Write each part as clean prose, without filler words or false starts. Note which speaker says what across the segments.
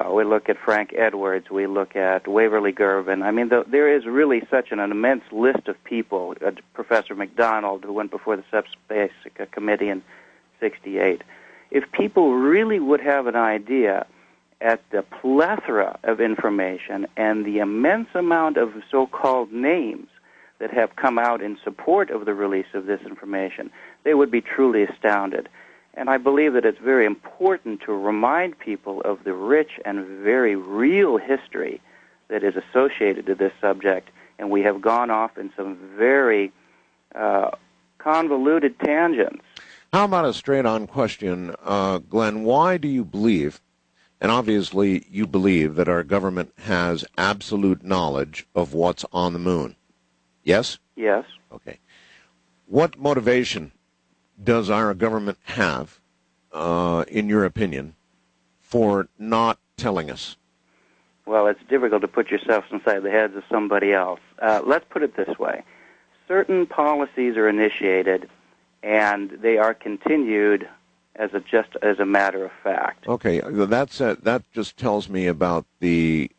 Speaker 1: We look at Frank Edwards. We look at Waverly Gervin. I mean, there is really such an immense list of people. Professor McDonald, who went before the Subspace Committee in '68. If people really would have an idea at the plethora of information and the immense amount of so-called names that have come out in support of the release of this information, they would be truly astounded. And I believe that it's very important to remind people of the rich and very real history that is associated to this subject, and we have gone off in some very convoluted tangents.
Speaker 2: How about a straight-on question, Glenn? Why do you believe, and obviously you believe, that our government has absolute knowledge of what's on the moon? Yes?
Speaker 1: Yes.
Speaker 2: Okay. What motivation does our government have, in your opinion, for not telling us?
Speaker 1: Well, it's difficult to put yourself inside the heads of somebody else. Let's put it this way. Certain policies are initiated, and they are continued just as a matter of fact.
Speaker 2: Okay, that just tells me about the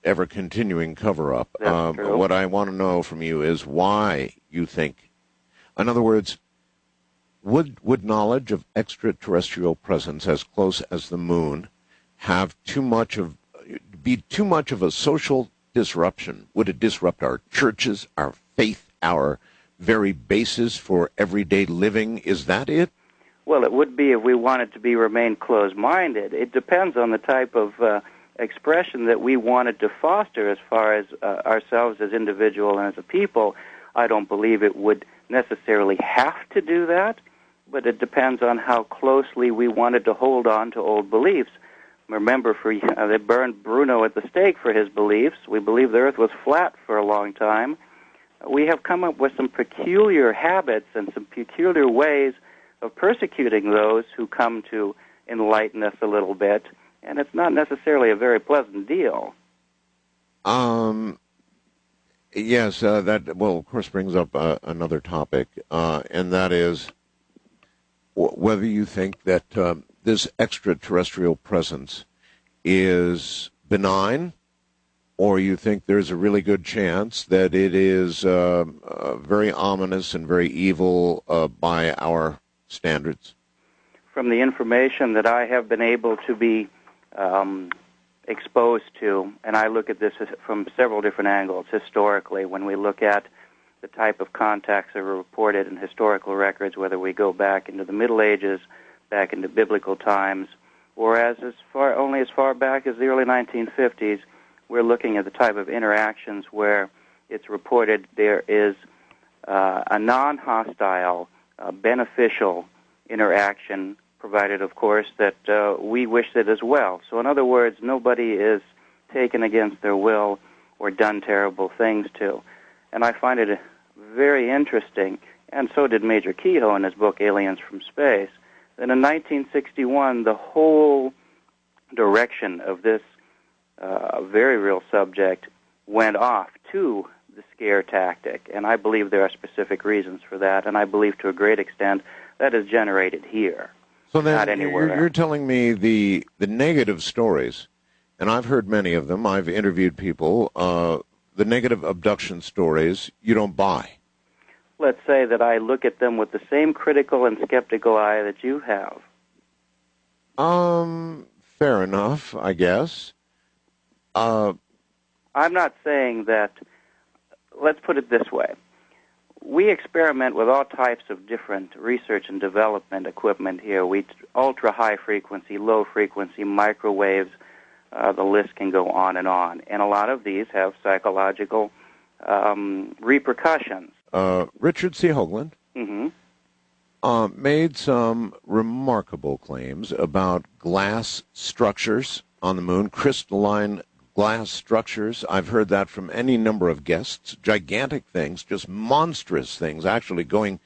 Speaker 2: ever-continuing cover-up.
Speaker 1: That's true.
Speaker 2: What I want to know from you is why you think, in other words, would knowledge of extraterrestrial presence as close as the moon be too much of a social disruption? Would it disrupt our churches, our faith, our very basis for everyday living? Is that it?
Speaker 1: Well, it would be if we wanted to remain closed-minded. It depends on the type of expression that we wanted to foster as far as ourselves as individuals and as a people. I don't believe it would necessarily have to do that, but it depends on how closely we wanted to hold on to old beliefs. Remember, they burned Bruno at the stake for his beliefs. We believe the earth was flat for a long time. We have come up with some peculiar habits and some peculiar ways of persecuting those who come to enlighten us a little bit, and it's not necessarily a very pleasant deal.
Speaker 2: Yes, that, well, of course, brings up another topic, and that is whether you think that this extraterrestrial presence is benign, or you think there's a really good chance that it is very ominous and very evil by our standards?
Speaker 1: From the information that I have been able to be exposed to, and I look at this from several different angles. Historically, when we look at the type of contacts that are reported in historical records, whether we go back into the Middle Ages, back into biblical times, or as far back as the early 1950s, we're looking at the type of interactions where it's reported there is a non-hostile, beneficial interaction, provided, of course, that we wish it as well. So in other words, nobody is taken against their will or done terrible things to. And I find it very interesting, and so did Major Kehoe in his book Aliens from Space, that in 1961 the whole direction of this very real subject went off to the scare tactic. And I believe there are specific reasons for that, and I believe to a great extent that is generated here.
Speaker 2: So then
Speaker 1: not anywhere
Speaker 2: you're telling me the negative stories, and I've heard many of them, I've interviewed people, the negative abduction stories you don't buy.
Speaker 1: Let's say that I look at them with the same critical and skeptical eye that you have.
Speaker 2: Fair enough, I guess.
Speaker 1: I'm not saying that, let's put it this way. We experiment with all types of different research and development equipment here. We ultra-high frequency, low frequency, microwaves, the list can go on. And a lot of these have psychological repercussions.
Speaker 2: Richard C. Hoagland
Speaker 1: Mm-hmm.
Speaker 2: Made some remarkable claims about glass structures on the moon, crystalline glass structures. I've heard that from any number of guests. Gigantic things, just monstrous things, actually going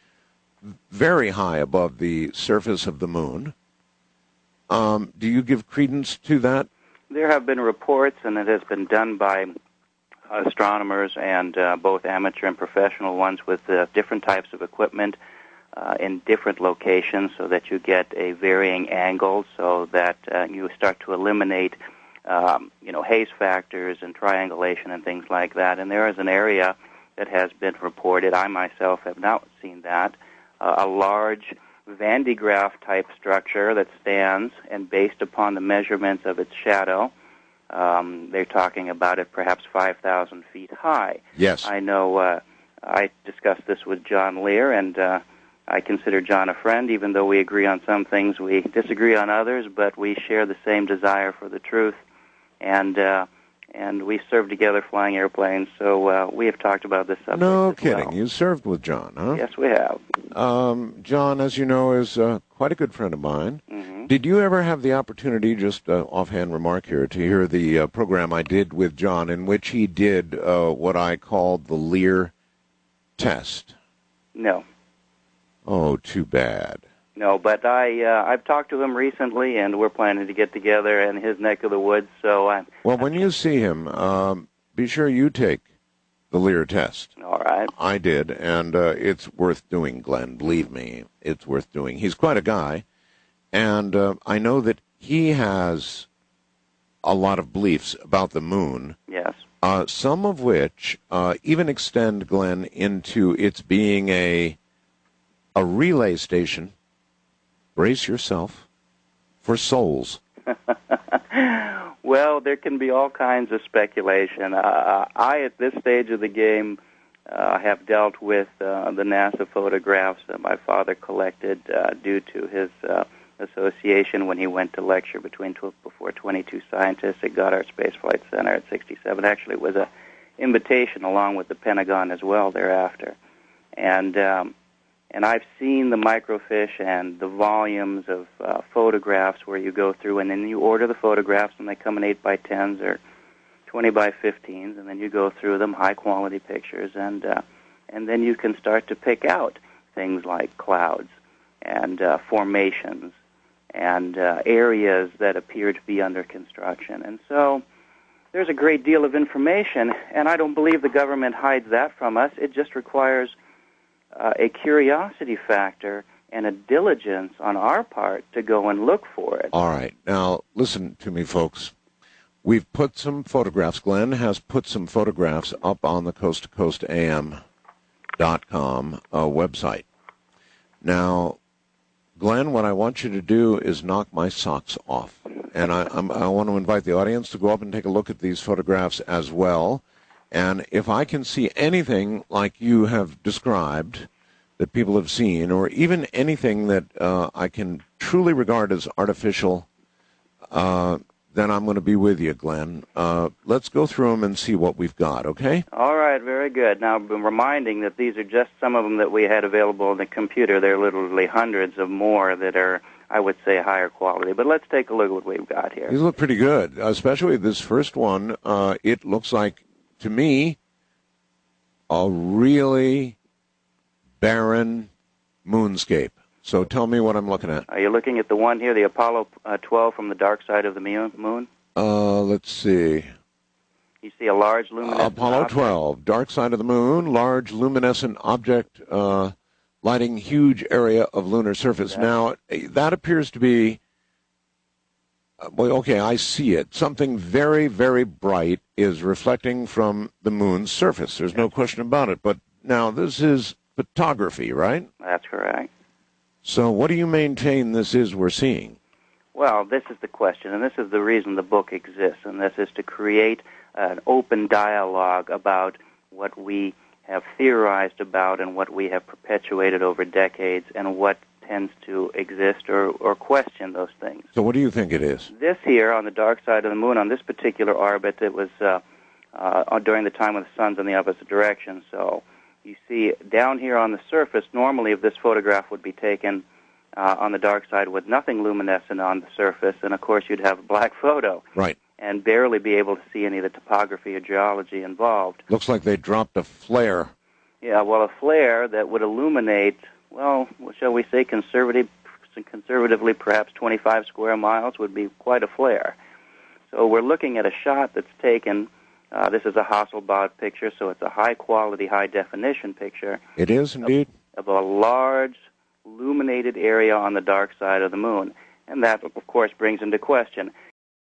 Speaker 2: very high above the surface of the moon. Do you give credence to that?
Speaker 1: There have been reports, and it has been done by astronomers and both amateur and professional ones with different types of equipment in different locations so that you get a varying angle so that you start to eliminate haze factors and triangulation and things like that. And there is an area that has been reported. I myself have not seen that. A large Van de Graaff-type structure that stands, and based upon the measurements of its shadow, they're talking about it perhaps 5,000 feet high.
Speaker 2: Yes.
Speaker 1: I know I discussed this with John Lear, and I consider John a friend, even though we agree on some things, we disagree on others, but we share the same desire for the truth, and we served together flying airplanes, so we have talked about this subject.
Speaker 2: No
Speaker 1: as
Speaker 2: kidding.
Speaker 1: well.
Speaker 2: You served with John, huh?
Speaker 1: Yes, we have.
Speaker 2: John, as you know, is quite a good friend of mine.
Speaker 1: Mm-hmm.
Speaker 2: Did you ever have the opportunity, just offhand remark here, to hear the program I did with John in which he did what I called the Lear test?
Speaker 1: No.
Speaker 2: Oh, too bad.
Speaker 1: No, but I've talked to him recently, and we're planning to get together in his neck of the woods. So
Speaker 2: well, when you see him, be sure you take the Lear test.
Speaker 1: All right.
Speaker 2: I did, and it's worth doing, Glenn. Believe me, it's worth doing. He's quite a guy, and I know that he has a lot of beliefs about the moon.
Speaker 1: Yes.
Speaker 2: Some of which even extend, Glenn, into its being a relay station. Brace yourself for souls.
Speaker 1: Well, there can be all kinds of speculation. I, at this stage of the game, have dealt with the NASA photographs that my father collected due to his association when he went to lecture before 22 scientists at Goddard Space Flight Center at 67. Actually, it was an invitation along with the Pentagon as well thereafter. And I've seen the microfiche and the volumes of photographs where you go through, and then you order the photographs, and they come in 8x10s or 20x15s, and then you go through them, high-quality pictures, and then you can start to pick out things like clouds and formations and areas that appear to be under construction. And so there's a great deal of information, and I don't believe the government hides that from us. It just requires a curiosity factor and a diligence on our part to go and look for it.
Speaker 2: All right. Now, listen to me, folks. We've put some photographs. Glenn has put some photographs up on the coasttocoastam.com website. Now, Glenn, what I want you to do is knock my socks off. And I want to invite the audience to go up and take a look at these photographs as well. And if I can see anything like you have described that people have seen, or even anything that I can truly regard as artificial, then I'm going to be with you, Glenn. Let's go through them and see what we've got, okay?
Speaker 1: All right, very good. Now, I'm reminding that these are just some of them that we had available in the computer. There are literally hundreds of more that are, I would say, higher quality. But let's take a look at what we've got here.
Speaker 2: These look pretty good, especially this first one. It looks like, to me, a really barren moonscape. So tell me what I'm looking at.
Speaker 1: Are you looking at the one here, the Apollo 12 from the dark side of the moon?
Speaker 2: Let's see.
Speaker 1: You see a large luminescent
Speaker 2: Apollo
Speaker 1: object?
Speaker 2: 12, dark side of the moon, large luminescent object lighting huge area of lunar surface.
Speaker 1: Yeah.
Speaker 2: Now, that appears to be, well, okay, I see it. Something very, very bright is reflecting from the moon's surface. There's no question about it. But now, this is photography, right?
Speaker 1: That's correct.
Speaker 2: So what do you maintain this is we're seeing?
Speaker 1: Well, this is the question, and this is the reason the book exists, and this is to create an open dialogue about what we have theorized about and what we have perpetuated over decades and what tends to exist or question those things.
Speaker 2: So what do you think it is?
Speaker 1: This here on the dark side of the moon, on this particular orbit, it was during the time when the sun's in the opposite direction. So you see down here on the surface, normally if this photograph would be taken on the dark side with nothing luminescent on the surface, and of course you'd have a black photo.
Speaker 2: Right.
Speaker 1: And barely be able to see any of the topography or geology involved.
Speaker 2: Looks like they dropped a flare.
Speaker 1: Yeah, well, a flare that would illuminate, well, shall we say conservatively perhaps 25 square miles would be quite a flare. So we're looking at a shot that's taken, this is a Hasselblad picture, so it's a high-quality, high-definition picture.
Speaker 2: It is, indeed.
Speaker 1: Of a large, illuminated area on the dark side of the moon. And that, of course, brings into question,